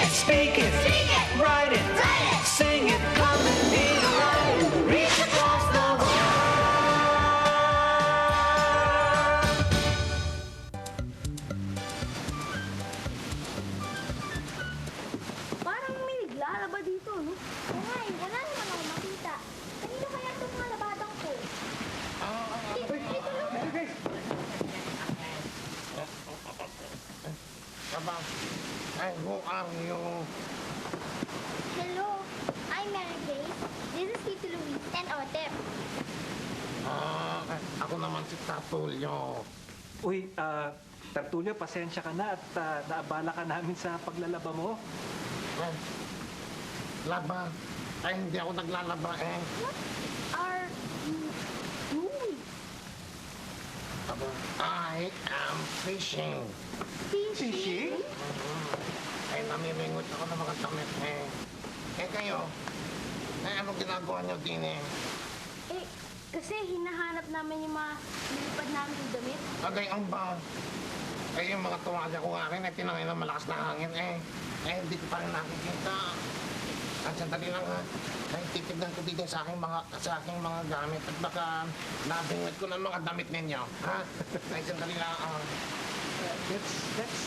Speak it, write it, sing it, come and be right. Reach across the world. Parang may naglalaba dito, no? Ay, wala naman ako makita. Kanino kaya itong mga labadang ko? Dito lang. Aba, ay, who are you? Hello, I'm Mary Grace. This is Tito Luis and Otep. Ako naman si Tatulyo. Uy, Tartulio, pasensya ka na at naabala ka namin sa paglalaba mo. Laba? Ay, hindi ako naglalaba eh. What are you doing? Aba, I am fishing. Fishing? Ay, namimingot ako ng mga damit eh. Eh kayo, anong ginagawa niyo din eh? Eh, kasi hinahanap namin yung mga nilipad namin yung damit. Agay, ang ba? Eh, yung mga tuwalya ko nga rin, eh, tinangay ng malakas na hangin eh. Eh, hindi ko pa rin nakikita. At sandali lang ha. Ay, titignan ko dito sa aking mga gamit at baka nabingwit ko ng mga damit ninyo. Ha? Ay, sandali lang.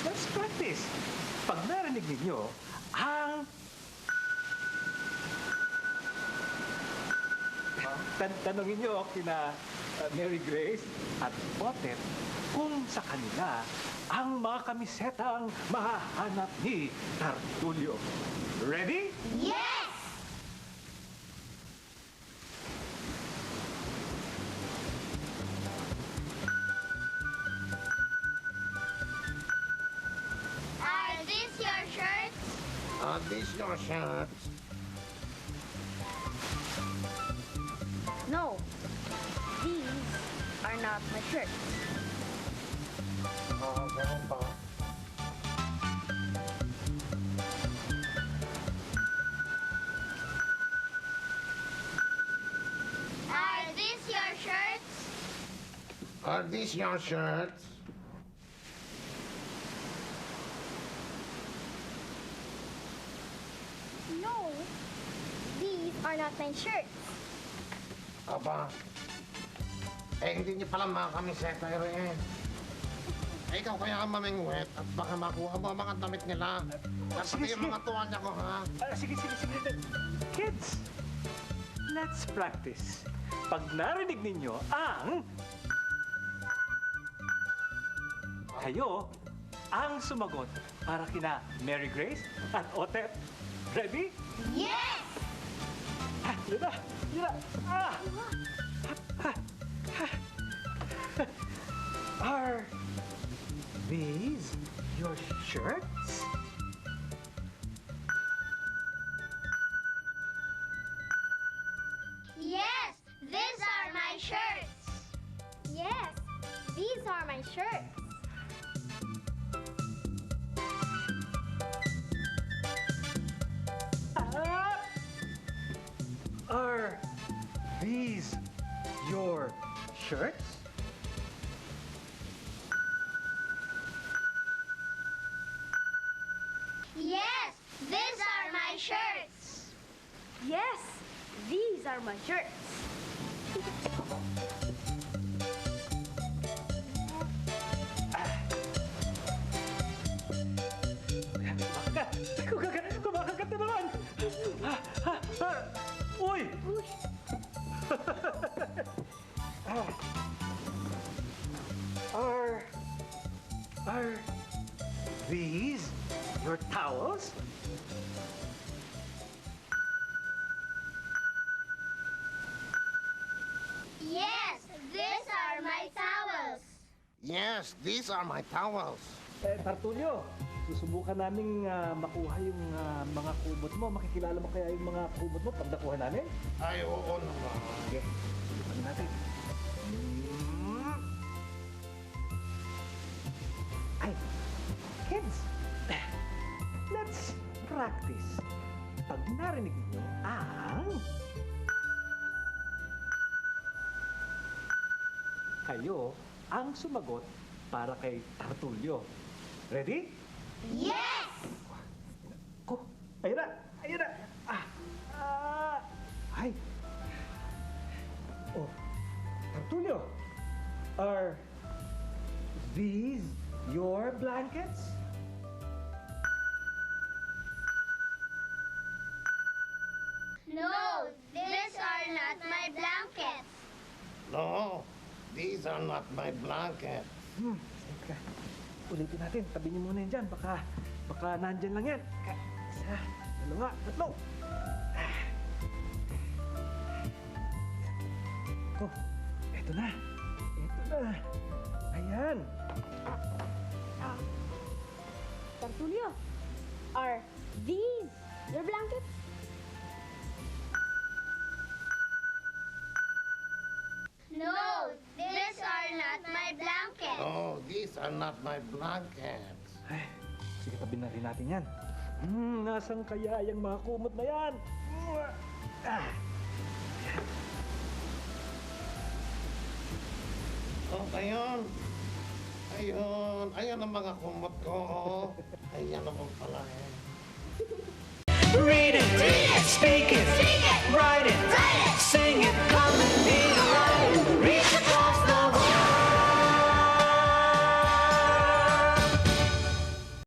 Let's practice. Pag narinig ninyo, ang... Tanongin nyo kina Mary Grace at Otep kung sa kanila ang mga kamisetang mahahanap ni Tartulio. Ready? Yes! Are these your shirts? This your shirt. No, these are not my shirts. Ganun ba? Are these your shirts? Are these your shirts? No, these are not my shirts. Aba, eh hindi niyo pala mga kamiseta rin. Eh, ikaw kaya ang mamingwit at baka makuha mo ang mga damit nila. At pati yung mga tuwalya ko, ha? Sige. Kids, let's practice. Pag narinig ninyo ang... Kayo ang sumagot para kina Mary Grace at Otep. Ready? Yes! Yun na! Are these your shirts? Yes, these are my shirts. Yes, these are my shirts. Are these your shirts? Yes, these are my shirts. Yes, these are my shirts. Kumakagat na naman! Uy! Are these your towels? Yes, these are my towels. Yes, these are my towels. Tartulio, susubukan naming makuha yung mga kumot mo. Makikilala mo kaya yung mga kumot mo pag nakuha namin? Ay, oo naman. Sige, subukan natin. Ay, kids, let's practice. Pag narinig niyo ang... Kayo ang sumagot para kay Tartulio. Ready? Yes! These are not my blanket. Teka. Ulitin natin. Tabi niyo muna yan dyan. Baka nandyan lang yan. Isa, dalawa, tatlo. Oh, eto na. Eto na. Ayan. Tartulio, are these your blankets? No, these are not my blankets. Oh, these are not my blankets. Ay, sige, tabi na rin natin yan. Nasaan kaya yung mga kumot na yan? Oh, ayun. Ayun ang mga kumot ko. Oh. Ayan naman pala eh.